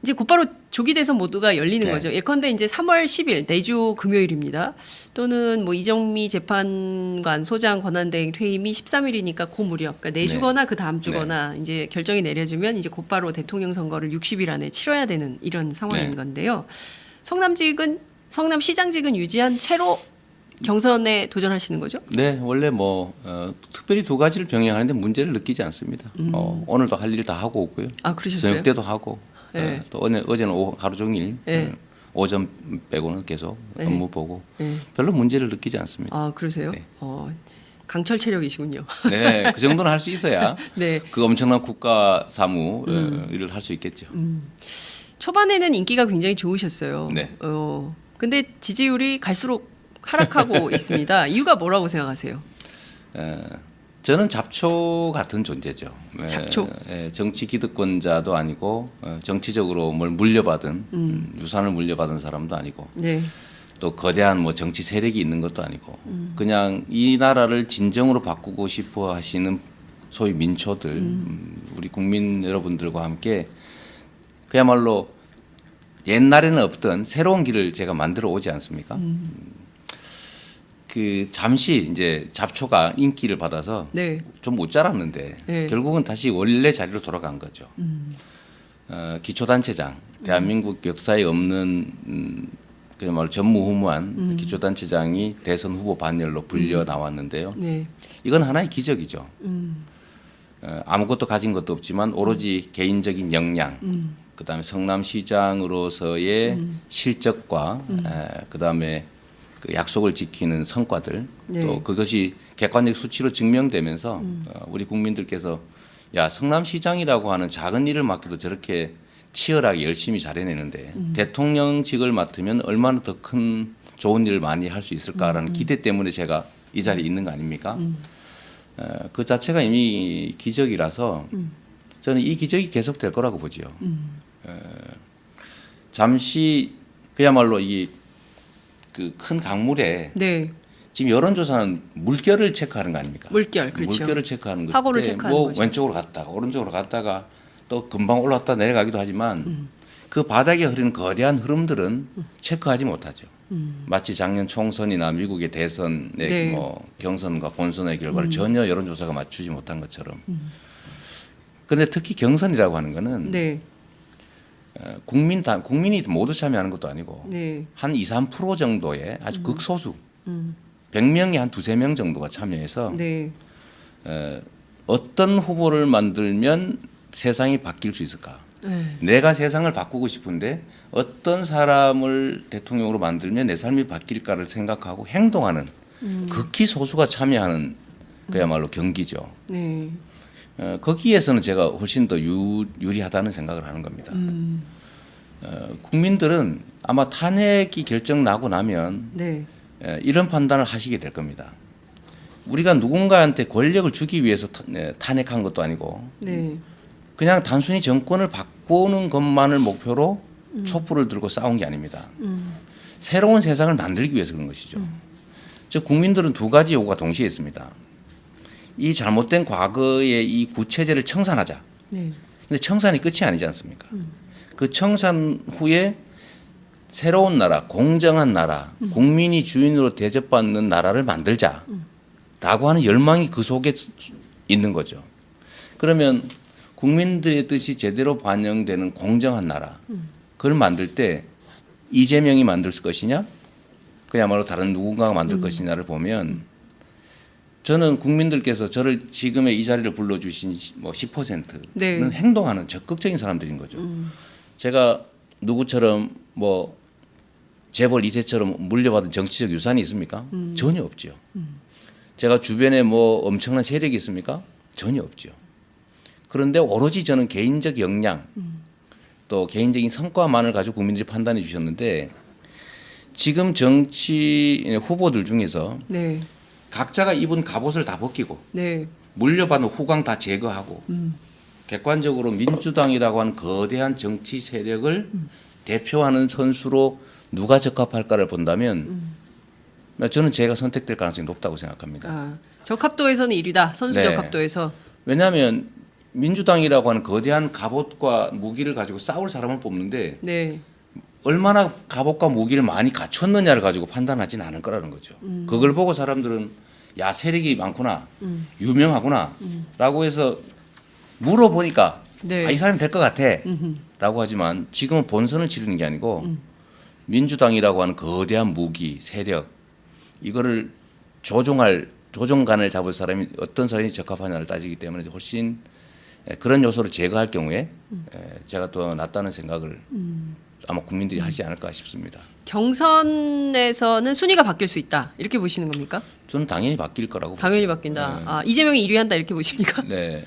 이제 곧바로 조기 대선 모두가 열리는 네. 거죠. 예컨대 이제 3월 10일 내주 금요일입니다. 또는 뭐 이정미 재판관 소장 권한대행 퇴임이 13일이니까 그 무렵, 그러니까 내주거나 그 다음 주거나 이제 결정이 내려지면 이제 곧바로 대통령 선거를 60일 안에 치러야 되는 이런 상황인 네. 건데요. 성남시장직은 유지한 채로 경선에 도전하시는 거죠? 네, 원래 뭐 특별히 두 가지를 병행하는데 문제를 느끼지 않습니다. 오늘도 할 일 다 하고 오고요. 아, 그러셨어요? 저녁 때도 하고 네. 또 어제는 하루 종일 네. 오전 빼고는 계속 네. 업무 보고 네. 별로 문제를 느끼지 않습니다. 아, 그러세요? 네. 강철 체력이시군요. 네, 그 정도는 할 수 있어야 네. 그 엄청난 국가 사무 일을 할 수 있겠죠. 초반에는 인기가 굉장히 좋으셨어요. 네. 근데 지지율이 갈수록 하락하고 있습니다. 이유가 뭐라고 생각하세요? 저는 잡초 같은 존재죠. 잡초? 정치 기득권자도 아니고 정치적으로 뭘 물려받은 유산을 물려받은 사람도 아니고 네. 또 거대한 뭐 정치 세력이 있는 것도 아니고 그냥 이 나라를 진정으로 바꾸고 싶어 하시는 소위 민초들 우리 국민 여러분들과 함께 그야말로 옛날에는 없던 새로운 길을 제가 만들어 오지 않습니까? 그 잠시 이제 잡초가 인기를 받아서 네. 좀 못 자랐는데 네. 결국은 다시 원래 자리로 돌아간 거죠. 기초단체장 대한민국 역사에 없는 그야말로 전무후무한 기초단체장이 대선 후보 반열로 불려 나왔는데요. 네. 이건 하나의 기적이죠. 아무것도 가진 것도 없지만 오로지 개인적인 역량, 그다음에 성남시장으로서의 실적과 그다음에 그 약속을 지키는 성과들 네. 또 그것이 객관적 수치로 증명되면서 우리 국민들께서 야 성남시장이라고 하는 작은 일을 맡겨도 저렇게 치열하게 열심히 잘해내는데 대통령직을 맡으면 얼마나 더 큰 좋은 일을 많이 할 수 있을까라는 기대 때문에 제가 이 자리에 있는 거 아닙니까? 그 자체가 이미 기적이라서 저는 이 기적이 계속될 거라고 보죠. 잠시 그야말로 이 그 큰 강물에 네. 지금 여론조사는 물결을 체크하는 거 아닙니까? 물결, 그렇죠. 물결을 체크하는 것인데 파고를 체크하는 뭐 거죠. 왼쪽으로 갔다가 오른쪽으로 갔다가 또 금방 올랐다 내려가기도 하지만 그 바닥에 흐르는 거대한 흐름들은 체크하지 못하죠. 마치 작년 총선이나 미국의 대선의 네. 뭐 경선과 본선의 결과를 전혀 여론조사가 맞추지 못한 것처럼. 그런데 특히 경선이라고 하는 거는 네. 국민이 모두 참여하는 것도 아니고 네. 한 2, 3% 정도의 아주 극소수 100명에 한 두세 명 정도가 참여해서 네. 어떤 후보를 만들면 세상이 바뀔 수 있을까? 네. 내가 세상을 바꾸고 싶은데 어떤 사람을 대통령으로 만들면 내 삶이 바뀔까를 생각하고 행동하는 극히 소수가 참여하는 그야말로 경기죠. 네. 거기에서는 제가 훨씬 더 유리하다는 생각을 하는 겁니다. 국민들은 아마 탄핵이 결정 나고 나면 네. 이런 판단을 하시게 될 겁니다. 우리가 누군가한테 권력을 주기 위해서 탄핵한 것도 아니고 네. 그냥 단순히 정권을 바꾸는 것만을 목표로 촛불을 들고 싸운 게 아닙니다. 새로운 세상을 만들기 위해서 그런 것이죠. 즉 국민들은 두 가지 요구가 동시에 있습니다. 이 잘못된 과거의 이 구체제를 청산하자. 네. 근데 청산이 끝이 아니지 않습니까? 그 청산 후에 새로운 나라, 공정한 나라, 국민이 주인으로 대접받는 나라를 만들자라고 하는 열망이 그 속에 있는 거죠. 그러면 국민들의 뜻이 제대로 반영되는 공정한 나라, 그걸 만들 때 이재명이 만들 것이냐, 그야말로 다른 누군가가 만들 것이냐를 보면 저는 국민들께서 저를 지금의 이 자리를 불러주신 뭐 10%는 네. 행동하는 적극적인 사람들인 거죠. 제가 누구처럼 뭐 재벌 2세처럼 물려받은 정치적 유산이 있습니까? 전혀 없죠. 제가 주변에 뭐 엄청난 세력이 있습니까? 전혀 없죠. 그런데 오로지 저는 개인적 역량 또 개인적인 성과만을 가지고 국민들이 판단해 주셨는데 지금 정치 후보들 중에서 네. 각자가 입은 갑옷을 다 벗기고 네. 물려받은 후광 다 제거하고 객관적으로 민주당이라고 하는 거대한 정치 세력을 대표하는 선수로 누가 적합할까를 본다면 저는 제가 선택될 가능성이 높다고 생각합니다. 적합도에서는 1위다. 선수 네. 적합도에서. 왜냐하면 민주당이라고 하는 거대한 갑옷과 무기를 가지고 싸울 사람을 뽑는데 네. 얼마나 갑옷과 무기를 많이 갖췄느냐를 가지고 판단하지는 않을 거라는 거죠. 그걸 보고 사람들은 야 세력이 많구나, 유명하구나라고 해서 물어보니까 네. 아, 이 사람이 될 것 같아라고 하지만 지금은 본선을 치르는 게 아니고 민주당이라고 하는 거대한 무기 세력 이거를 조종간을 잡을 사람이 어떤 사람이 적합하냐를 따지기 때문에 훨씬 그런 요소를 제거할 경우에 제가 더 낫다는 생각을 아마 국민들이 하지 않을까 싶습니다. 경선에서는 순위가 바뀔 수 있다 이렇게 보시는 겁니까? 저는 당연히 바뀔 거라고 당연히 보죠. 바뀐다. 네. 아, 이재명이 1위 한다 이렇게 보십니까? 네.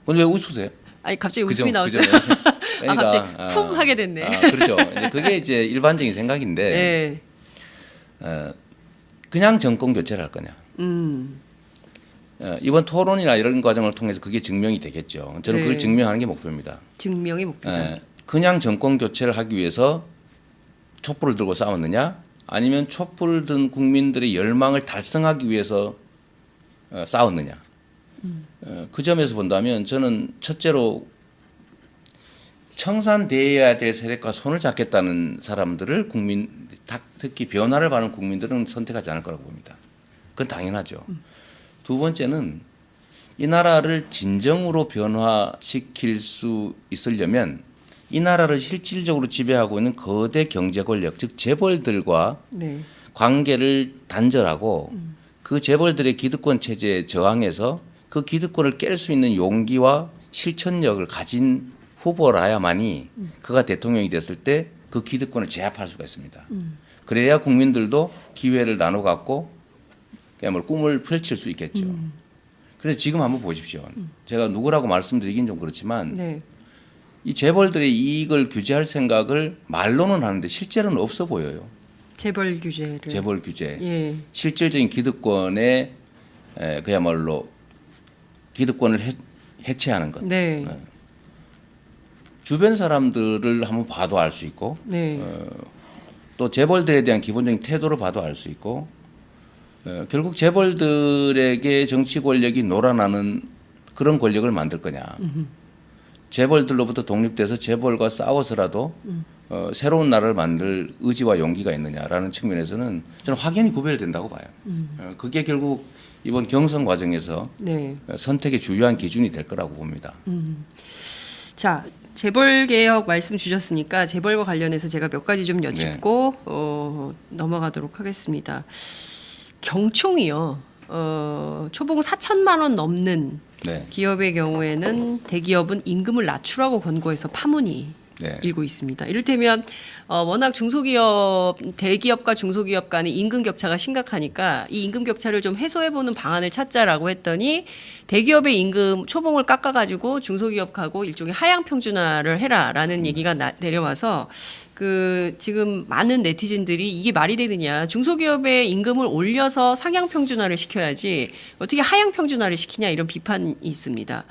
근데 왜 웃으세요? 아니 갑자기 그죠, 웃음이 나왔어요. 그죠. 아 그러니까, 갑자기 품 하게 됐네. 그렇죠. 이제 그게 이제 일반적인 생각인데 네. 그냥 정권 교체를 할 거냐. 이번 토론이나 이런 과정을 통해서 그게 증명이 되겠죠. 저는 네. 그걸 증명하는 게 목표입니다. 증명의 목표다. 그냥 정권 교체를 하기 위해서 촛불을 들고 싸웠느냐 아니면 촛불을 든 국민들의 열망을 달성하기 위해서 싸웠느냐. 그 점에서 본다면 저는 첫째로 청산돼야 될 세력과 손을 잡겠다는 사람들을 특히 변화를 바라는 국민들은 선택하지 않을 거라고 봅니다. 그건 당연하죠. 두 번째는 이 나라를 진정으로 변화시킬 수 있으려면 이 나라를 실질적으로 지배하고 있는 거대 경제 권력, 즉 재벌들과 네. 관계를 단절하고 그 재벌들의 기득권 체제에 저항해서 그 기득권을 깰 수 있는 용기와 실천력을 가진 후보라야만이 그가 대통령이 됐을 때 그 기득권을 제압할 수가 있습니다. 그래야 국민들도 기회를 나눠 갖고 그야말로 꿈을 펼칠 수 있겠죠. 그래서 지금 한번 보십시오. 제가 누구라고 말씀드리긴 좀 그렇지만 네. 이 재벌들의 이익을 규제할 생각을 말로는 하는데 실제로는 없어 보여요. 재벌 규제를. 재벌 규제. 예. 실질적인 기득권의 그야말로 기득권을 해체하는 것. 네. 주변 사람들을 한번 봐도 알 수 있고 네. 또 재벌들에 대한 기본적인 태도를 봐도 알 수 있고 결국 재벌들에게 정치 권력이 놀아나는 그런 권력을 만들 거냐. 재벌들로부터 독립돼서 재벌과 싸워서라도 새로운 나라를 만들 의지와 용기가 있느냐라는 측면에서는 저는 확연히 구별된다고 봐요. 그게 결국 이번 경선 과정에서 네. 선택의 주요한 기준이 될 거라고 봅니다. 자, 재벌 개혁 말씀 주셨으니까 재벌과 관련해서 제가 몇 가지 좀 여쭙고 넘어가도록 하겠습니다. 경총이요. 초봉 4천만 원 넘는 네. 기업의 경우에는 대기업은 임금을 낮추라고 권고해서 파문이 네. 일고 있습니다. 이를테면 워낙 중소기업, 대기업과 중소기업 간의 임금 격차가 심각하니까 이 임금 격차를 좀 해소해보는 방안을 찾자라고 했더니 대기업의 임금 초봉을 깎아가지고 중소기업하고 일종의 하향 평준화를 해라라는 얘기가 내려와서 그 지금 많은 네티즌들이 이게 말이 되느냐, 중소기업의 임금을 올려서 상향 평준화를 시켜야지 어떻게 하향 평준화를 시키냐 이런 비판이 있습니다.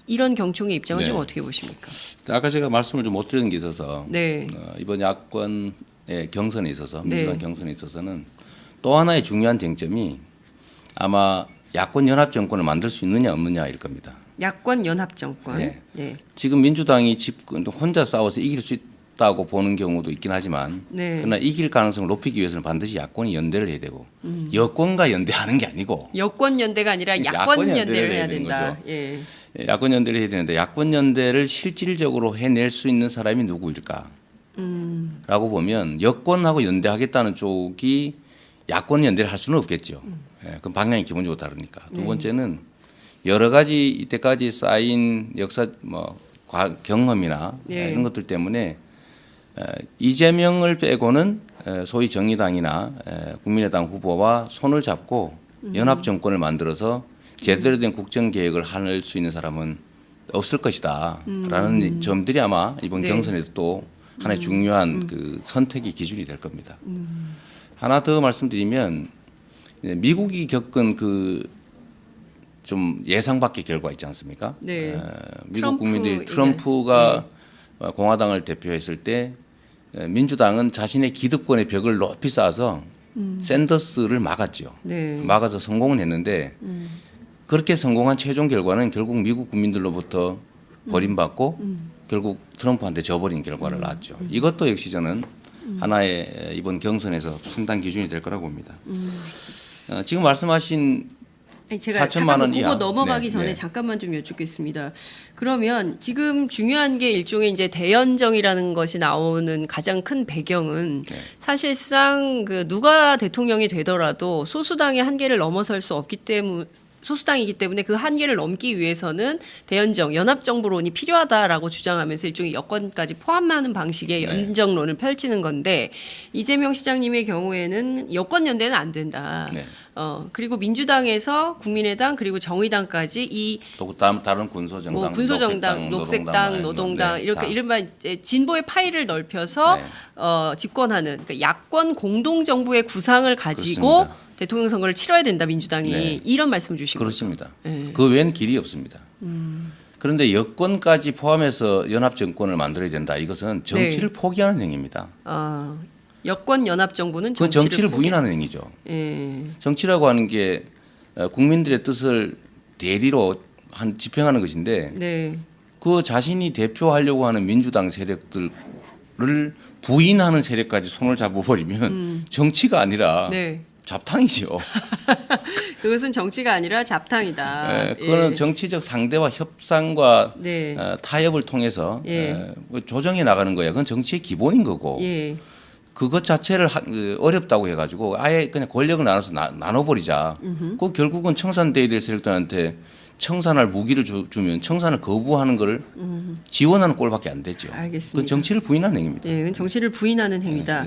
이런 경총의 입장은 네. 좀 어떻게 보십니까? 아까 제가 말씀을 좀 못 드린 게 있어서 네. 이번 야권의 경선에 있어서 네. 민주당 경선에 있어서는 또 하나의 중요한 쟁점이 아마 야권 연합 정권을 만들 수 있느냐 없느냐일 겁니다. 야권 연합 정권. 네. 네. 지금 민주당이 혼자 싸워서 이길 수 있다고 보는 경우도 있긴 하지만 네. 그러나 이길 가능성을 높이기 위해서는 반드시 야권이 연대를 해야 되고 여권과 연대하는 게 아니고 여권 연대가 아니라 야권 연대를 해야 되는 된다. 거죠. 예. 야권 연대를 해야 되는데 야권 연대를 실질적으로 해낼 수 있는 사람이 누구일까? 라고 보면 여권하고 연대하겠다는 쪽이 야권 연대를 할 수는 없겠죠. 예, 그럼 방향이 기본적으로 다르니까. 두 번째는 여러 가지 이때까지 쌓인 역사 경험이나 네. 이런 것들 때문에 이재명을 빼고는 소위 정의당이나 국민의당 후보와 손을 잡고 연합 정권을 만들어서 제대로 된 국정 계획을 할 수 있는 사람은 없을 것이다라는 점들이 아마 이번 네. 경선에도 또 하나의 중요한 그 선택의 기준이 될 겁니다. 하나 더 말씀드리면 미국이 겪은 그 좀 예상 밖의 결과 있지 않습니까? 네. 미국 국민들이 트럼프 트럼프가 공화당을 대표했을 때 민주당은 자신의 기득권의 벽을 높이 쌓아서 샌더스를 막았죠. 네. 막아서 성공은 했는데 그렇게 성공한 최종 결과는 결국 미국 국민들로부터 버림받고 결국 트럼프한테 져버린 결과를 낳았죠. 이것도 역시 저는 하나의 이번 경선에서 판단 기준이 될 거라고 봅니다. 지금 말씀하신 아니, 제가 4천만 잠깐만 원 그거 이하. 넘어가기 네, 전에 네. 잠깐만 좀 여쭙겠습니다. 그러면 지금 중요한 게 일종의 이제 대연정이라는 것이 나오는 가장 큰 배경은 네. 사실상 그 누가 대통령이 되더라도 소수당의 한계를 넘어설 수 없기 때문에 소수당이기 때문에 그 한계를 넘기 위해서는 대연정, 연합정부론이 필요하다라고 주장하면서 일종의 여권까지 포함하는 방식의 연정론을 펼치는 건데 이재명 시장님의 경우에는 여권 연대는 안 된다. 네. 그리고 민주당에서 국민의당 그리고 정의당까지 이 또 다른 군소정당, 뭐 군소정당, 녹색당, 노동당 이렇게 이른바 이제 진보의 파이를 넓혀서 네. 집권하는 그러니까 야권 공동 정부의 구상을 가지고 그렇습니다. 대통령 선거를 치러야 된다 민주당이 네. 이런 말씀을 주신 거죠. 그렇습니다. 네. 그 외엔 길이 없습니다. 그런데 여권까지 포함해서 연합 정권을 만들어야 된다. 이것은 정치를 포기하는 행위입니다. 여권 연합 정부는 그 정치를 부인하는 행위죠. 예. 정치라고 하는 게 국민들의 뜻을 대리로 집행하는 것인데 네. 그 자신이 대표하려고 하는 민주당 세력들을 부인하는 세력까지 손을 잡아버리면 정치가 아니라 네. 잡탕이죠. 그것은 정치가 아니라 잡탕이다. 네, 그거는 예. 정치적 상대와 협상과 네. 타협을 통해서 예. 조정해 나가는 거야. 그건 정치의 기본인 거고 예. 그것 자체를 어렵다고 해가지고 아예 그냥 권력을 나눠서 나눠버리자. 그 결국은 청산돼야 될 세력들한테 청산할 무기를 주면 청산을 거부하는 걸 지원하는 꼴밖에 안 되죠. 알겠습니다. 그건 정치를 부인하는 행위입니다. 예, 그건 정치를 부인하는 행위다.